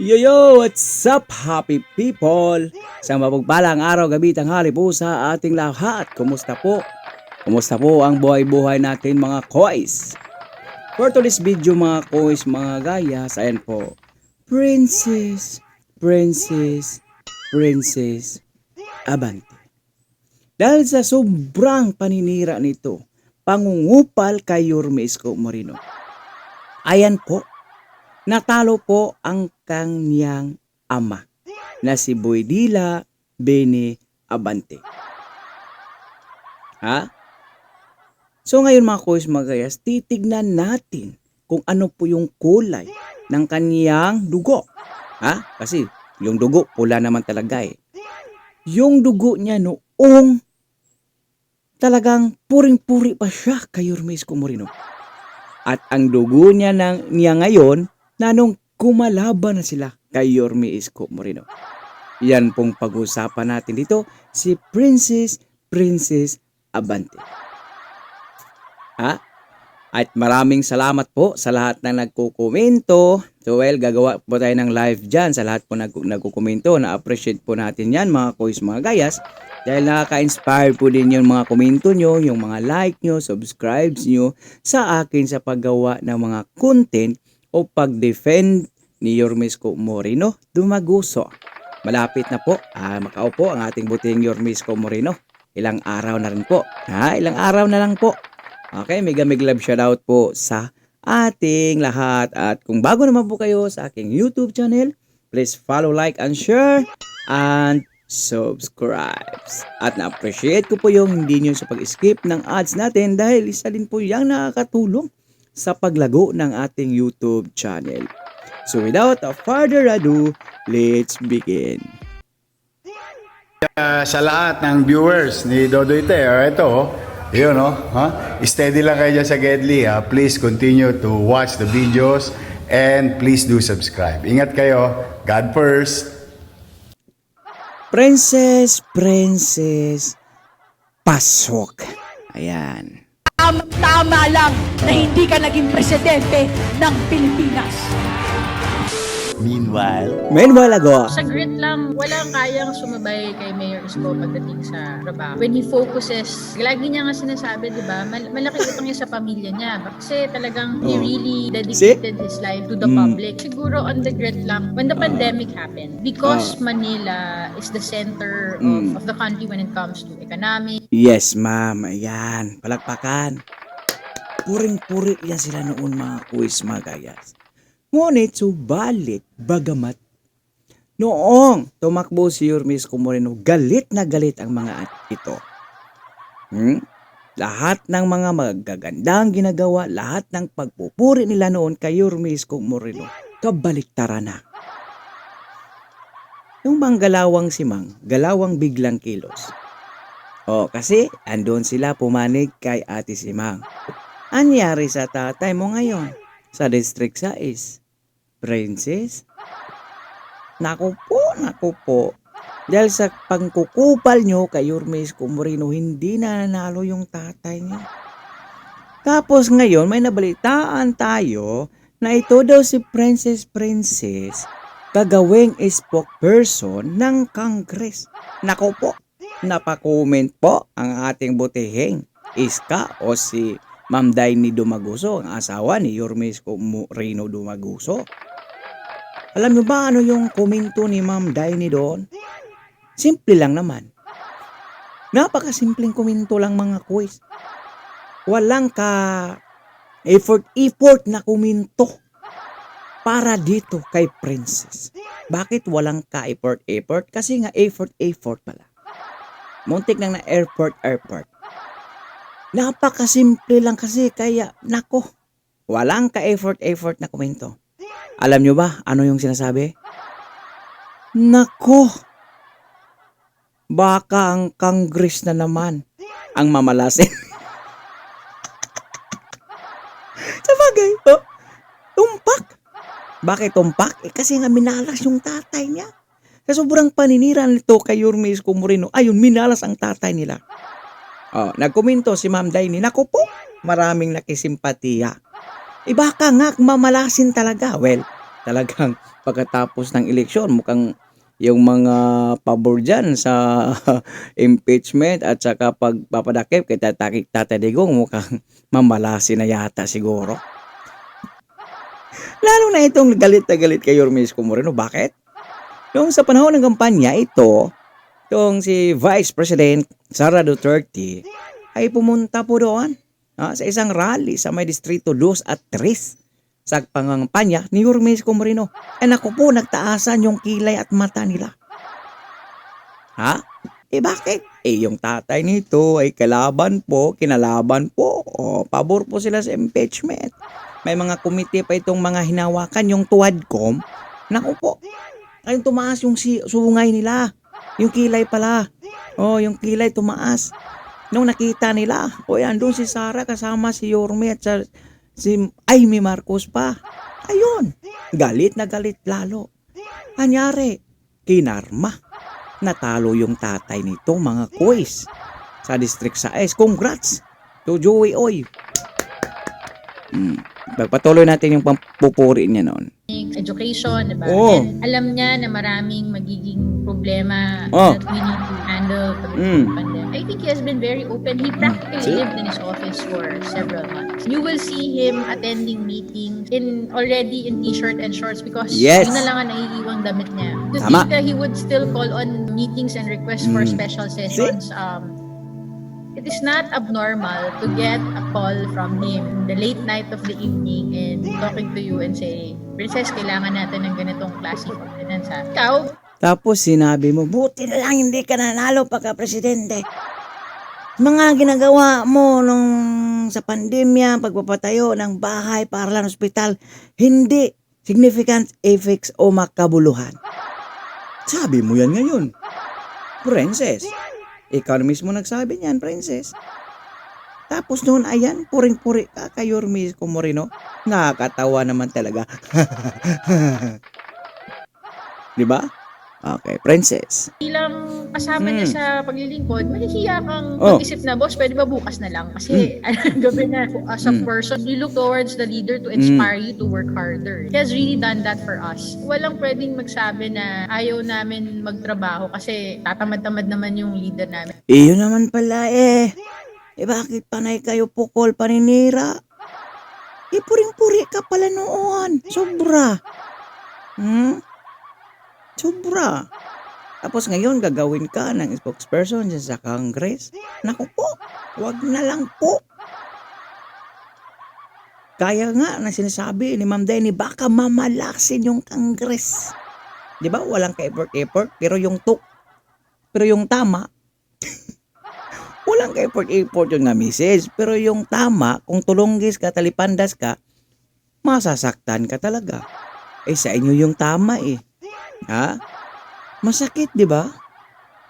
Yo, what's up, happy people? Sa mapagpalang araw, gabi, tanghali po sa ating lahat. Kumusta po? Kumusta po ang buhay-buhay natin mga kois? For today's video mga kois, mga gayas, ayan po. Princess, Princess, Princess, Abante. Dahil sa sobrang paninira nito, pangungupal kay Yorme Isko Moreno. Ayan po, natalo po ang kanyang ama na si Boydila Bene Abante. Ha? So ngayon mga kois mga gayas, titignan natin kung ano po yung kulay ng kanyang dugo. Ha? Kasi yung dugo pula naman talaga eh. Yung dugo niya noong talagang puring-puri pa siya kay Yorme Isko Moreno. At ang dugo niya ngayon na nung kumalaban na sila kay Yorme Isko Moreno. Yan pong pag-usapan natin dito, si Princess Abante. Ha? At maraming salamat po sa lahat na nagkukomento. So well, gagawa po tayo ng live dyan sa lahat po nagkukomento. Na-appreciate po natin yan mga kois, mga gayas. Dahil nakaka-inspire po din yung mga komento nyo, yung mga like nyo, subscribes nyo sa akin sa paggawa ng mga content o pag-defend ni Yorme Isko Moreno Dumaguso. Malapit na po, makaupo ang ating buting Yorme Isko Moreno. Ilang araw na rin po. Ilang araw na lang po. Okay, mega love shoutout po sa ating lahat. At kung bago naman po kayo sa aking YouTube channel, please follow, like, and share, and subscribe. At na-appreciate ko po yung hindi nyo sa pag-skip ng ads natin dahil isa din po yung nakakatulong sa paglago ng ating YouTube channel. So without further ado, let's begin. Sa lahat ng viewers ni Dodoy Te, ito, yun, steady lang kayo dyan sa Gedli. Please continue to watch the videos and please do subscribe. Ingat kayo. God first. Princess, pasok. Ayan. Tama lang na hindi ka naging presidente ng Pilipinas. Meanwhile ago, Sa grit lang, walang kayang sumabay kay Mayor Isko pagdating sa trabaho. When he focuses, lagi niya nga sinasabi, di ba, malaki utang niya sa pamilya niya. Kasi talagang he really dedicated his life to the public. Siguro on the grit lang, when the pandemic happened, because Manila is the center of the country when it comes to economic. yes ma'am, ayan, palakpakan. Puring-puri yan sila noon mga kuis, mga gayas. Ngunit subalit, bagamat noong tumakbo si Yorme Isko Moreno, galit na galit ang mga ito. Lahat ng mga magagandang ginagawa, lahat ng pagpupuri nila noon kay Yorme Isko Moreno, kabaliktaran na. Yung bang galawang simang, galawang biglang kilos. Kasi andun sila pumanig kay Ate Simang. Anyari sa tatay mo ngayon sa District 6? Princess? Naku po. Dahil sa pangkukupal nyo kay Yorme Isko Moreno, hindi na nanalo yung tatay niya. Tapos ngayon, may nabalitaan tayo na ito daw si Princess gagawing spokesperson ng Congress. Naku po, napakomment po ang ating butihing Iska o si Ma'am Daini Dumaguso, ang asawa ni Yorme Isko Moreno Dumaguso. Alam nyo ba ano yung komento ni Ma'am Daini doon? Simple lang naman. Napakasimpleng komento lang mga quiz. Walang effort na komento para dito kay Princess. Bakit walang effort? Kasi nga effort pala. Muntik nang na airport. Napakasimple lang kasi kaya, nako, walang effort na komento. Alam nyo ba ano yung sinasabi? Nako, baka ang Congress na naman ang mamalasin. Sabagay, tumpak. Bakit tumpak? Kasi nga minalas yung tatay niya. Sa sobrang paninira nito kay Yorme Isko Moreno, ayun, minalas ang tatay nila. Nagkomento si Ma'am Daini, naku po, maraming nakisimpatiya. Baka nga mamalasin talaga. Well, Talagang pagkatapos ng eleksyon, mukhang yung mga pabor dyan sa impeachment at saka pagpapadakip kay Tata Digong mukhang mamalasin na yata siguro. Lalo na itong galit na galit kay Yorme Isko Moreno. Bakit? Noong sa panahon ng kampanya, itong si Vice President Sara Duterte ay pumunta po doon sa isang rally sa may Distrito 2 at 3 sa pangampanya ni Yorme Isko Moreno. Eh naku po, nagtaasan yung kilay at mata nila. Ha? Eh bakit? Eh yung tatay nito ay kinalaban po. O, pabor po sila sa impeachment. May mga komite pa itong mga hinawakan, yung tuwadcom. Naku po, ayun tumaas yung sungay nila. Yung kilay pala. Oh, yung kilay tumaas. Nung nakita nila, andun si Sara kasama si Yorme at si Amy Marcos pa. Ayun, galit na galit lalo. Anyari, kinarma. Natalo yung tatay nito, mga kuwis. Sa District 6. Congrats to Joey Oy. Pagpatuloy natin yung pampupuri niya noon. Education, diba? Oo. And alam niya na maraming magiging problema Oh. that we need to handle pag pandemic. I think he has been very open. He practically lived in his office for several months. You will see him attending meetings already in t-shirt and shorts because Yes. yun na lang ang naiiwang damit niya. To Tama. think that he would still call on meetings and request for special sessions, it is not abnormal to get a call from him in the late night of the evening and talking to you and say, Princess, kailangan natin ng ganitong klaseng ordinance ha. Ikaw, Tapos sinabi mo, buti na lang hindi ka nanalo pagka-presidente. Mga ginagawa mo nung sa pandemya, pagpapatayo ng bahay, paralan, ospital, hindi significant effects o makabuluhan. Sabi mo yan ngayon, Princess. Ikaw na mismo nagsabi niyan, Princess. Tapos noon, ayan, puring-puri ka kay Yorme Isko Moreno. Nakakatawa naman talaga. Diba? Okay, Princess. bilang kasama niya sa paglilingkod, mahihiya kang Oh. mag-isip na, boss, pwede ba bukas na lang? Kasi gabi na, as a person, you look towards the leader to inspire you to work harder. He has really done that for us. Walang pwedeng magsabi na ayaw namin magtrabaho kasi tatamad-tamad naman yung leader namin. Iyon naman pala eh. Bakit panay kayo pukol paninira? Puring-puri ka pala noon. Sobra. Sobra. Tapos ngayon gagawin ka ng spokesperson dyan sa Congress. Naku po, wag na lang po. Kaya nga na sinasabi ni Ma'am Denny, baka mamalasin yung Congress. Di ba? Walang ka-effort, pero yung tama, walang ka-effort yung nga message. Pero yung tama, kung tulunggis ka, talipandas ka, masasaktan ka talaga. Sa inyo yung tama eh. Ha? Masakit, di ba?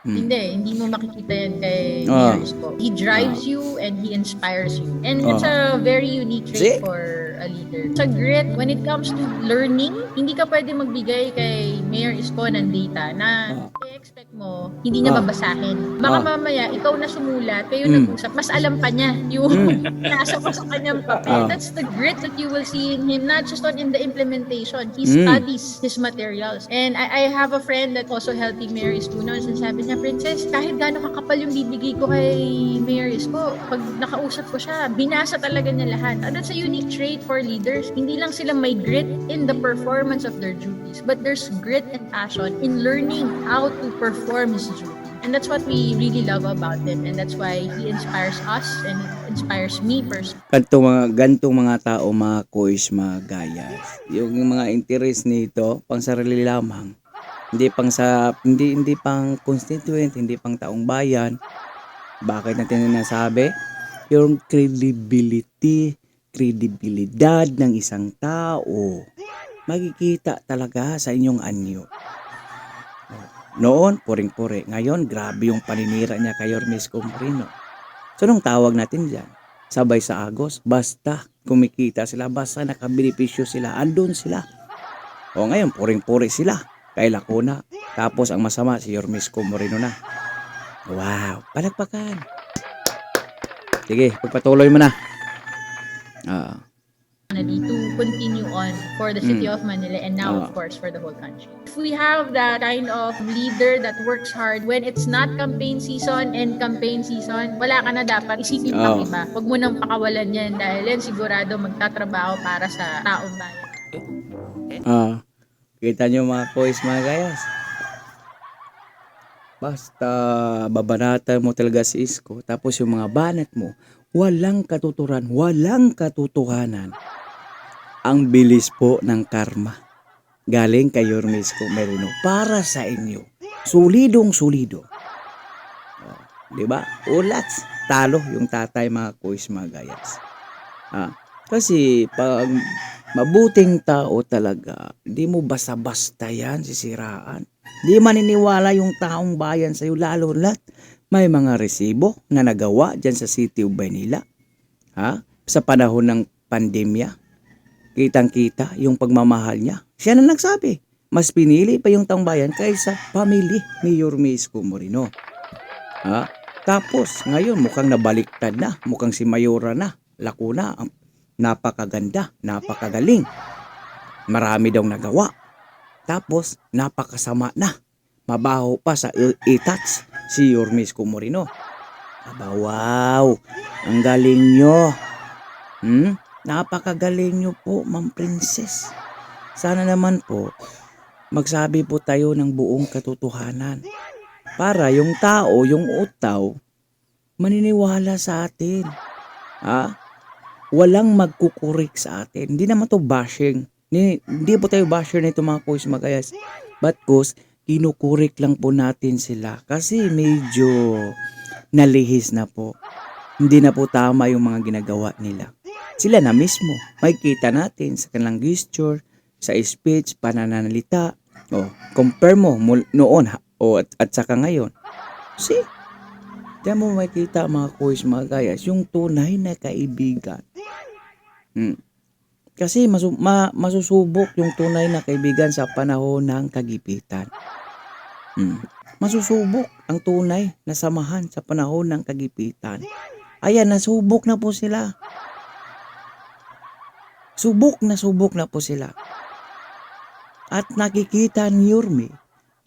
Hindi mo makikita yan kay Mayor Isko. He drives you and he inspires you. And it's a very unique trait for a leader. Sa grit, when it comes to learning, hindi ka pwede magbigay kay Mayor Isko ng data na i-expect mo, hindi niya babasahin. Baka mamaya, ikaw na sumulat, kayo nag-usap, mas alam pa niya yung nasa pa sa kanyang papel. That's the grit that you will see in him, not just in the implementation. He studies his materials. And I have a friend that also helping Mayor Isko noon, sabi niya, Princess, kahit gaano kakapal yung bibigay ko kay Mayor Isko, pag nakausap ko siya, binasa talaga niya lahat. And that's a unique trait for leaders. Hindi lang sila may grit in the performance of their duties, but there's grit and passion in learning how to perform his duty. And that's what we really love about him. And that's why he inspires us and inspires me personally. Gantong mga tao, mga kois, mga gayas. Yung mga interes nito, pang sarili lamang. Hindi pang constituent, hindi pang taong bayan. Bakit natin nasabi? Yung kredibilidad ng isang tao makikita talaga sa inyong anyo. Noon, puring-puri. Ngayon, grabe yung paninira niya kay Yorme Isko Moreno. So, nung tawag natin dyan, sabay sa Agos, basta kumikita sila, basta nakabenepisyo sila, andun sila. O ngayon, puring-puri sila kay Lacuna. Tapos ang masama si Yorme Isko Moreno na. Wow, palakpakan. Sige, pagpatuloy mo na. To continue on for the city of Manila and now, of course, for the whole country. If we have that kind of leader that works hard when it's not campaign season and campaign season, wala ka na dapat isipin pang iba. Huwag mo nang pakawalan yan dahil yan sigurado magtatrabaho para sa taong bayan. Kita nyo mga kois, mga gayas. Basta babanatan mo talaga si Isko, tapos yung mga banat mo, walang katuturan, walang katotohanan. Ang bilis po ng karma. Galing kay Yorme Isko Moreno para sa inyo. Solidong solido. Di ba? Ulats, talo yung tatay mga kois, mga gayas. Kasi pag mabuting tao talaga, di mo basta-basta yan sisiraan. Di maniniwala yung taong bayan sa'yo, lalo lahat. May mga resibo na nagawa dyan sa City of Manila. Sa panahon ng pandemya, kitang-kita yung pagmamahal niya. Siya na nagsabi, mas pinili pa yung taong bayan kaysa pamili ni Yorme Isko Moreno. Tapos, ngayon mukhang nabaliktad na, mukhang si Mayora na, Lacuna, napakaganda, napakagaling. Marami daw nagawa. Tapos, napakasama na. Mabaho pa sa itats si Yorme Isko Moreno. Wow! Ang galing nyo. Napakagaling nyo po, Ma'am Princess. Sana naman po, magsabi po tayo ng buong katotohanan. Para yung tao, yung utaw, maniniwala sa atin. Walang magkukurik sa atin. Hindi naman to bashing. Hindi po tayo basher nito mga kois, mga gayas. But cause, kinukurik lang po natin sila. Kasi medyo nalihis na po. Hindi na po tama yung mga ginagawa nila. Sila na mismo. Makikita natin sa kanilang gesture, sa speech, pananalita. Compare mo noon at saka ngayon. See? Diyan mo makikita mga kois, mga gayas, yung tunay na kaibigan. Kasi masusubok yung tunay na kaibigan sa panahon ng kagipitan. Masusubok ang tunay na samahan sa panahon ng kagipitan. Ayan, nasubok na po sila. Subok na po sila. At nakikita ni Yorme,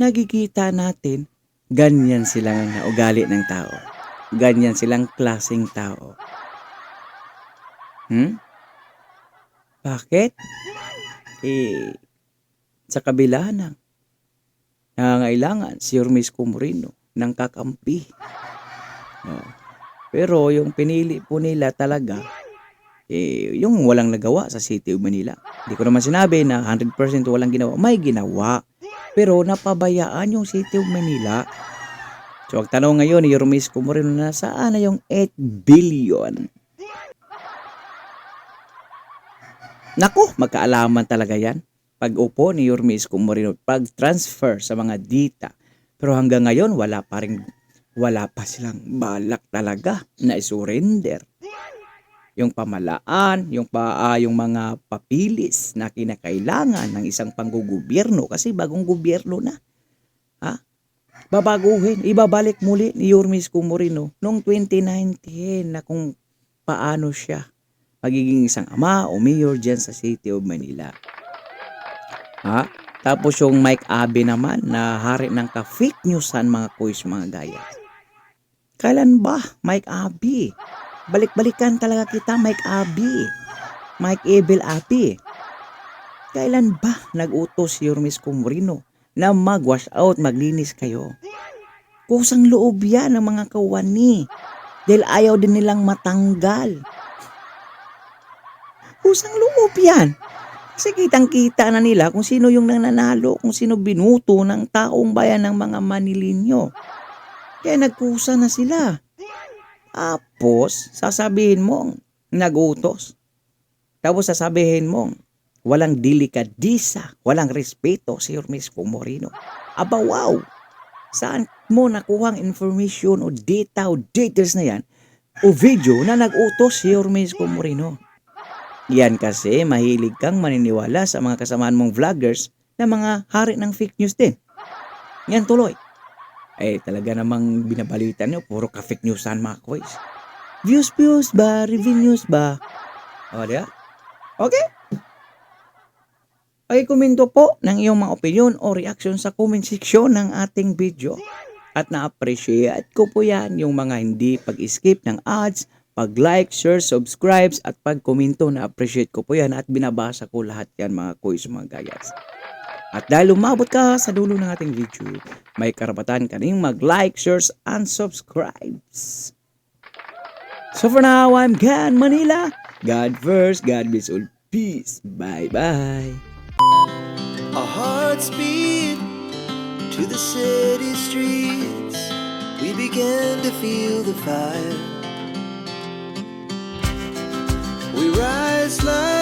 nakikita natin, ganyan silang ugali ng tao. Ganyan silang klaseng tao. Bakit? Sa kabila ng nangangailangan si Yorme Isko Moreno ng kakampi. Pero yung pinili po nila talaga, yung walang nagawa sa City of Manila. Hindi ko naman sinabi na 100% walang ginawa. May ginawa. Pero napabayaan yung City of Manila. So, ang tanong ngayon ni Yorme Isko Moreno, nasaan na yung 8 billion? Naku, magkaalaman talaga yan. Pag-upo ni Yorme Isko Moreno, pag-transfer sa mga dita. Pero hanggang ngayon, wala pa silang balak talaga na isurrender. Yung pamalaan, yung mga papilis na kinakailangan ng isang panggugobyerno kasi bagong gobyerno na. Babaguhin, ibabalik muli ni Yorme Isko Moreno noong 2019 na kung paano siya magiging isang ama o mayor dyan sa City of Manila. Tapos yung Mike Abe naman na hari ng ka-fake newsan mga kois, mga gaya. Kailan ba Mike Abe? Balik-balikan talaga kita, Mike Abe. Mike Evil Abe. Kailan ba nag-utos si Yorme Isko Moreno na mag-wash out, maglinis kayo? Kusang loob yan ng mga kawani. Dahil ayaw din nilang matanggal. Kusang loob yan. Kasi kitang-kita na nila kung sino yung nananalo, kung sino binuto ng taong bayan ng mga Manilinyo. Kaya nagkusa na sila. Tapos, sasabihin mong nag-utos. Tapos sasabihin mong walang delikadisa, walang respeto si Yorme Isko Moreno. Aba wow! Saan mo nakuhang information o data o details na yan o video na nag-utos si Yorme Isko Moreno? Yan kasi mahilig kang maniniwala sa mga kasamaan mong vloggers na mga hari ng fake news din. Yan tuloy. Talaga namang binabalita nyo, puro ka-fake newsan mga kois. Views ba? Review news ba? Diba? Okay? Komento po ng iyong mga opinion o reaction sa comment section ng ating video. At na-appreciate ko po yan yung mga hindi pag-skip ng ads, pag-like, share, subscribes at pag-komento. Na-appreciate ko po yan at binabasa ko lahat yan mga kuys mga gayas. At dahil umabot ka sa dulo ng ating video, may karapatan ka rin mag-like, shares, and subscribes. So for now, I'm Gan Manila. God first, God bless all. Peace. Bye-bye. Our hearts beat to the city streets. We began to feel the fire. We rise like